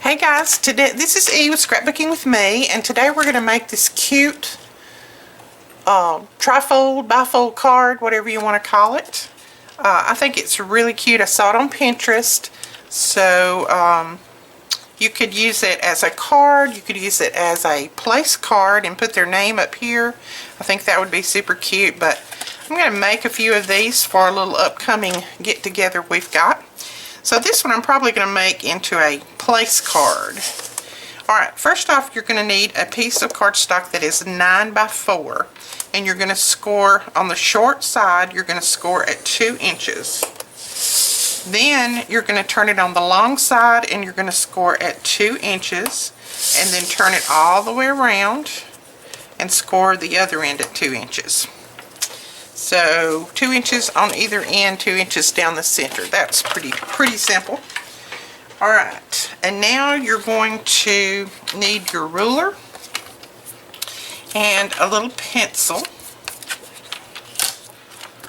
Hey guys, today this is E with Scrapbooking with me, and today we're going to make this cute trifold, bifold card, whatever you want to call it. I think it's really cute. I saw it on Pinterest, so you could use it as a card, you could use it as a place card and put their name up here. I think that would be super cute, but I'm going to make a few of these for a little upcoming get-together we've got. So this one I'm probably going to make into a place card. Alright, first off you're going to need a piece of cardstock that is 9 by 4. And you're going to score on the short side, you're going to score at 2 inches. Then you're going to turn it on the long side and you're going to score at 2 inches. And then turn it all the way around and score the other end at 2 inches. So 2 inches on either end, 2 inches down the center. That's pretty simple. Alright, and now you're going to need your ruler and a little pencil.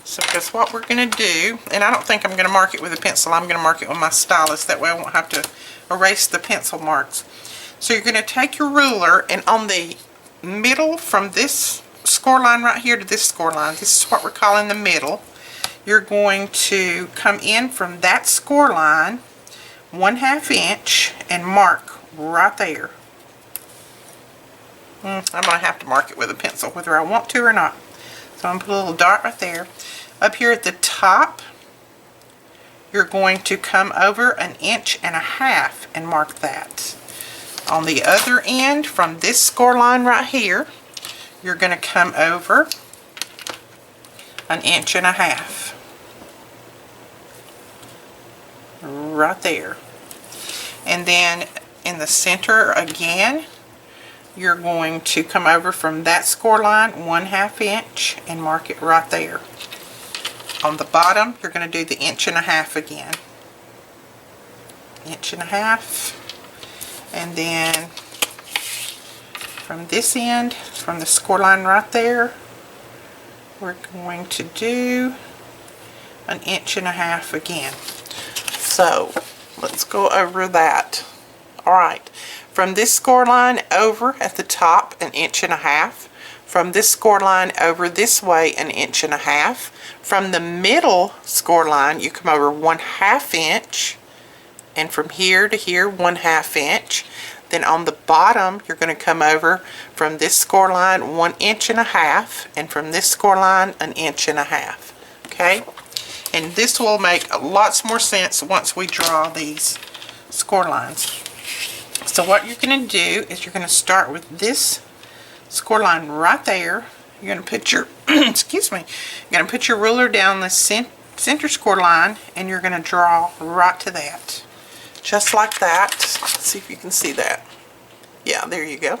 So that's what we're going to do. And I don't think I'm going to mark it with a pencil. I'm going to mark it with my stylus. That way I won't have to erase the pencil marks. So you're going to take your ruler, and on the middle from this score line right here to this score line, this is what we're calling the middle, you're going to come in from that score line 1/2 inch and mark right there. I'm going to have to mark it with a pencil whether I want to or not. So I'm going to put a little dot right there. Up here at the top you're going to come over 1.5 inches and mark that. On the other end from this score line right here you're going to come over 1.5 inches. Right there. And then in the center again, you're going to come over from that score line 1/2 inch and mark it right there. On the bottom, you're going to do the 1.5 inches again. 1.5 inches. And then from this end, from the score line right there, we're going to do 1.5 inches again. So let's go over that. Alright, from this score line over at the top 1.5 inches. From this score line over this way 1.5 inches. From the middle score line you come over 1/2 inch, and from here to here 1/2 inch. Then on the bottom you're going to come over from this score line 1.5 inches, and from this score line 1.5 inches. Okay, and this will make lots more sense once we draw these score lines. So what you're going to do is you're going to start with this score line right there. You're going to put your excuse me, you're going to put your ruler down the center score line and you're going to draw right to that. Just like that. Let's see if you can see that. Yeah, there you go.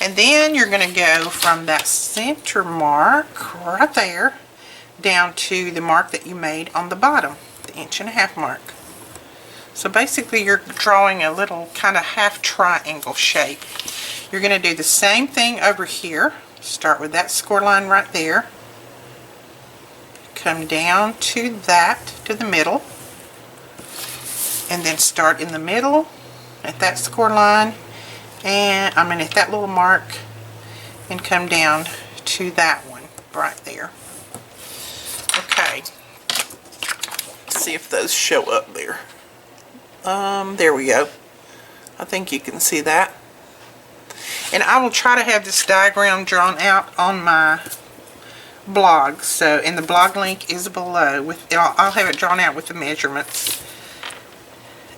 And then you're going to go from that center mark right there down to the mark that you made on the bottom, the 1.5 inch mark. So basically you're drawing a little kind of half triangle shape. You're going to do the same thing over here. Start with that score line right there. Come down to that, to the middle. And then start in the middle at that score line, and at that little mark, and come down to that one right there. Okay, let's see if those show up there. There we go. I think you can see that. And I will try to have this diagram drawn out on my blog. So, and the blog link is below. I'll have it drawn out with the measurements,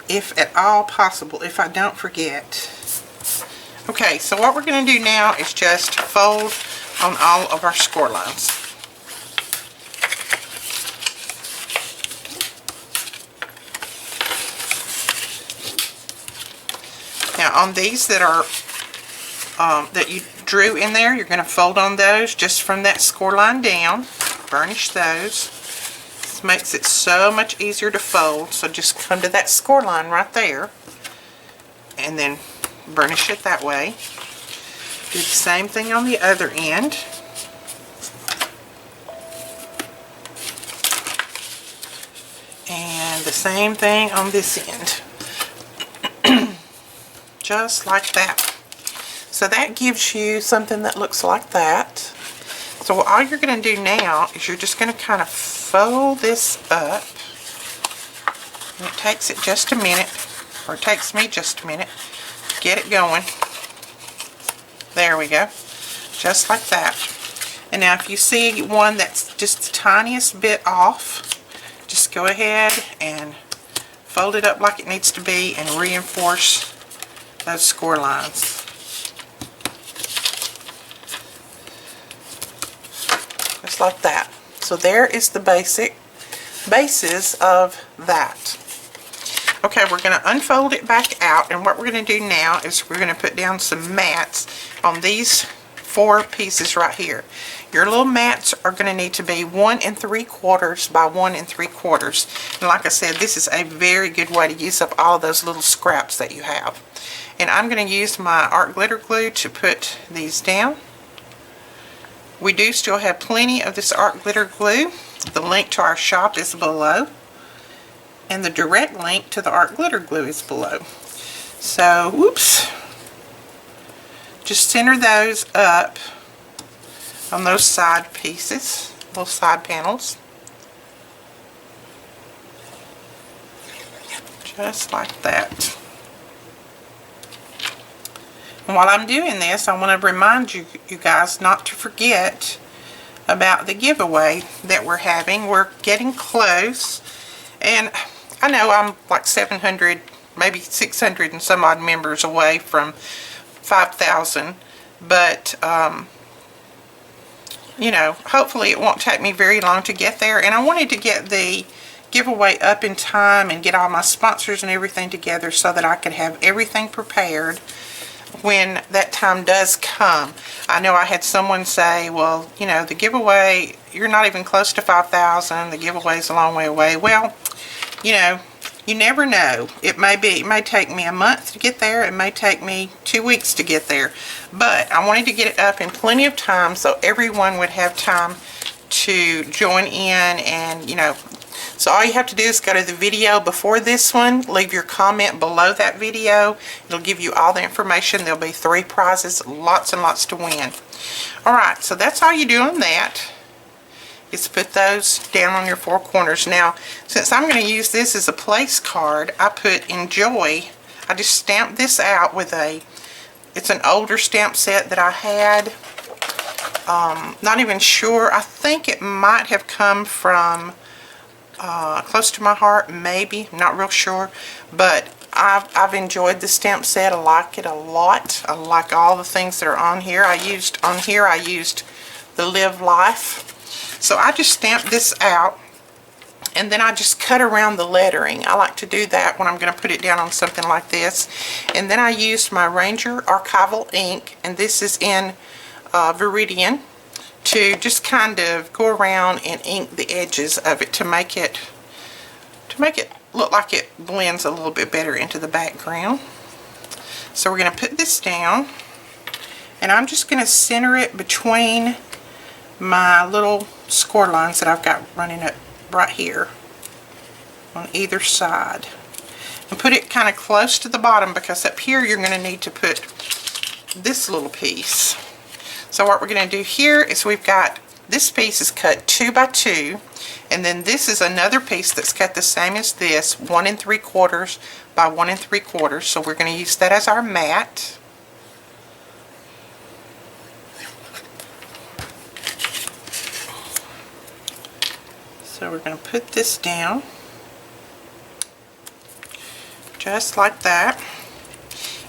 if at all possible, if I don't forget. Okay, so what we're going to do now is just fold on all of our score lines. Now on these that are that you drew in there, you're going to fold on those just from that score line down. Burnish those. This makes it so much easier to fold. So just come to that score line right there and then burnish it that way. Do the same thing on the other end. And the same thing on this end. just like that. So that gives you something that looks like that. So all you're going to do now is you're just going to kind of fold this up. And it takes it just a minute, or it takes me just a minute to get it going. There we go. Just like that. And now if you see one that's just the tiniest bit off, just go ahead and fold it up like it needs to be and reinforce those score lines. Just like that. So there is the basis of that. Okay, we're going to unfold it back out, and what we're going to do now is we're going to put down some mats on these 4 pieces right here. Your little mats are going to need to be 1 3/4 by 1 3/4. And like I said, this is a very good way to use up all of those little scraps that you have. And I'm going to use my art glitter glue to put these down. We do still have plenty of this art glitter glue. The link to our shop is below, and the direct link to the art glitter glue is below. So, whoops. Just center those up on those side pieces, little side panels. Just like that. And while I'm doing this, I want to remind you guys not to forget about the giveaway that we're having. We're getting close, and I know I'm like 700, maybe 600 and some odd members away from 5,000, but you know, hopefully it won't take me very long to get there. And I wanted to get the giveaway up in time and get all my sponsors and everything together so that I could have everything prepared when that time does come. I know I had someone say, well, you know, the giveaway, you're not even close to 5,000, the giveaway's a long way away. Well, you know, you never know. It may take me a month to get there. It may take me 2 weeks to get there. But I wanted to get it up in plenty of time so everyone would have time to join in. And, you know, so all you have to do is go to the video before this one, leave your comment below that video. It'll give you all the information. There'll be 3 prizes, lots and lots to win. Alright, so that's all you do on that. Is put those down on your 4 corners. Now, since I'm going to use this as a place card, I put enjoy. I just stamped this out with it's an older stamp set that I had. Not even sure. I think it might have come from Close to My Heart, maybe. I'm not real sure. But I've enjoyed the stamp set. I like it a lot. I like all the things that are on here. I used the Live Life. So I just stamped this out, and then I just cut around the lettering. I like to do that when I'm going to put it down on something like this. And then I used my Ranger Archival ink, and this is in Viridian, to just kind of go around and ink the edges of it to make it look like it blends a little bit better into the background. So we're going to put this down, and I'm just going to center it between my little score lines that I've got running up right here on either side, and put it kind of close to the bottom, because up here you're going to need to put this little piece. So what we're going to do here is we've got this piece is cut 2 by 2, and then this is another piece that's cut the same as this, 1 3/4 by 1 3/4. So we're going to use that as our mat. So we're going to put this down just like that.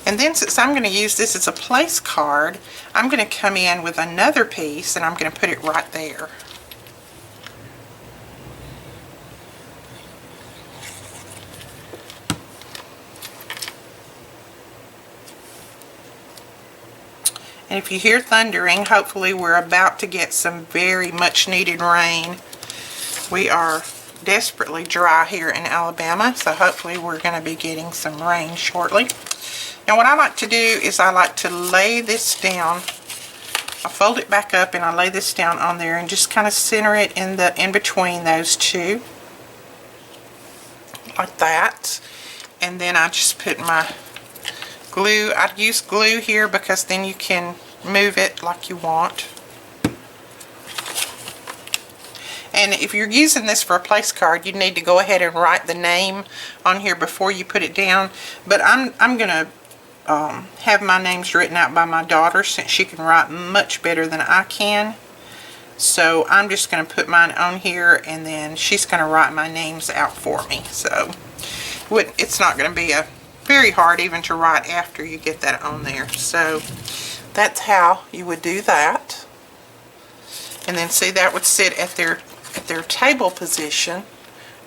And then since I'm going to use this as a place card, I'm going to come in with another piece and I'm going to put it right there. And if you hear thundering, hopefully we're about to get some very much needed rain. We are desperately dry here in Alabama, so hopefully we're going to be getting some rain shortly. Now what I like to do is I like to lay this down. I fold it back up and I lay this down on there and just kind of center it in between those two, like that. And then I just put my glue. I'd use glue here because then you can move it like you want. And if you're using this for a place card, you need to go ahead and write the name on here before you put it down. But I'm gonna have my names written out by my daughter, since she can write much better than I can. So I'm just going to put mine on here, and then she's going to write my names out for me. So it's not going to be very hard even to write after you get that on there. So that's how you would do that. And then see, that would sit at their table position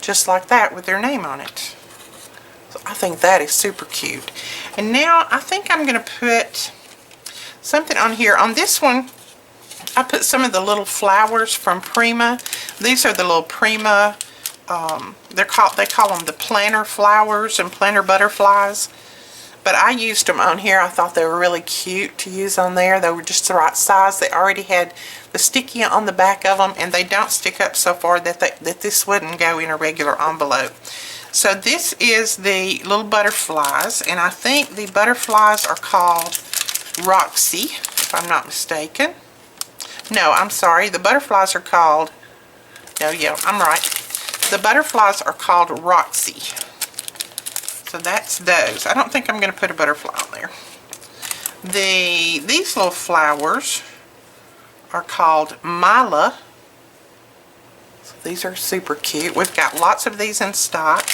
just like that with their name on it. So I think that is super cute. And now I think I'm going to put something on here. On this one, I put some of the little flowers from Prima. These are the little Prima, they call them the planter flowers and planter butterflies. But I used them on here. I thought they were really cute to use on there. They were just the right size. They already had the sticky on the back of them, and they don't stick up so far that this wouldn't go in a regular envelope. So this is the little butterflies, and I think the butterflies are called Roxy, if I'm not mistaken. No, I'm sorry. The butterflies are called, no, yeah, I'm right. The butterflies are called Roxy. So that's those. I don't think I'm going to put a butterfly on there. These little flowers are called Mila. So these are super cute. We've got lots of these in stock.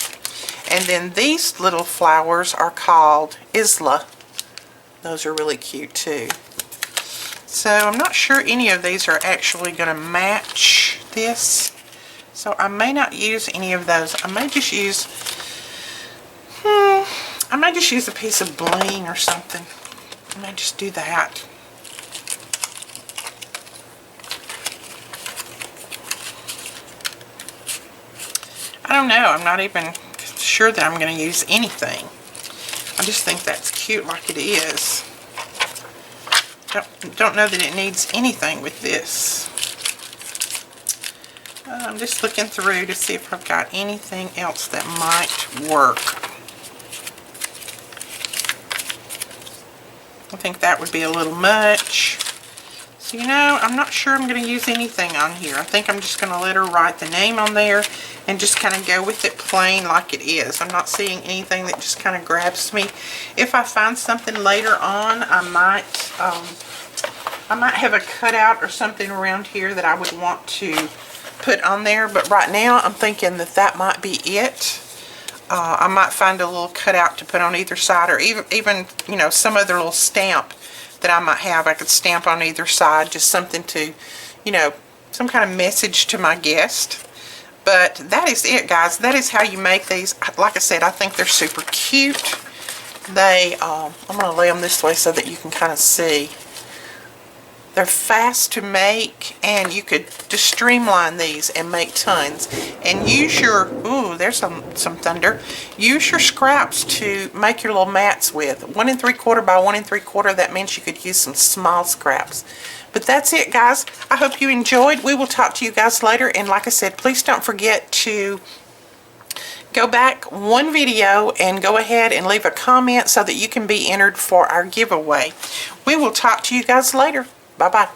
And then these little flowers are called Isla. Those are really cute too. So I'm not sure any of these are actually going to match this. So I may not use any of those. I may just use a piece of bling or something. I may just do that. I don't know. I'm not even sure that I'm going to use anything. I just think that's cute like it is. Don't know that it needs anything with this. I'm just looking through to see if I've got anything else that might work. I think that would be a little much. So, you know, I'm not sure I'm going to use anything on here. I think I'm just going to let her write the name on there and just kind of go with it plain like it is. I'm not seeing anything that just kind of grabs me. If I find something later on, I might have a cutout or something around here that I would want to put on there. But right now, I'm thinking that might be it. I might find a little cutout to put on either side, or even you know, some other little stamp that I might have. I could stamp on either side, just something to, you know, some kind of message to my guest. But that is it, guys. That is how you make these. Like I said, I think they're super cute. I'm going to lay them this way so that you can kind of see. They're fast to make, and you could just streamline these and make tons. And use your, ooh, there's some thunder. Use your scraps to make your little mats with. 1 3/4 by 1 3/4. That means you could use some small scraps. But that's it, guys. I hope you enjoyed. We will talk to you guys later. And like I said, please don't forget to go back one video and go ahead and leave a comment so that you can be entered for our giveaway. We will talk to you guys later. Bye-bye.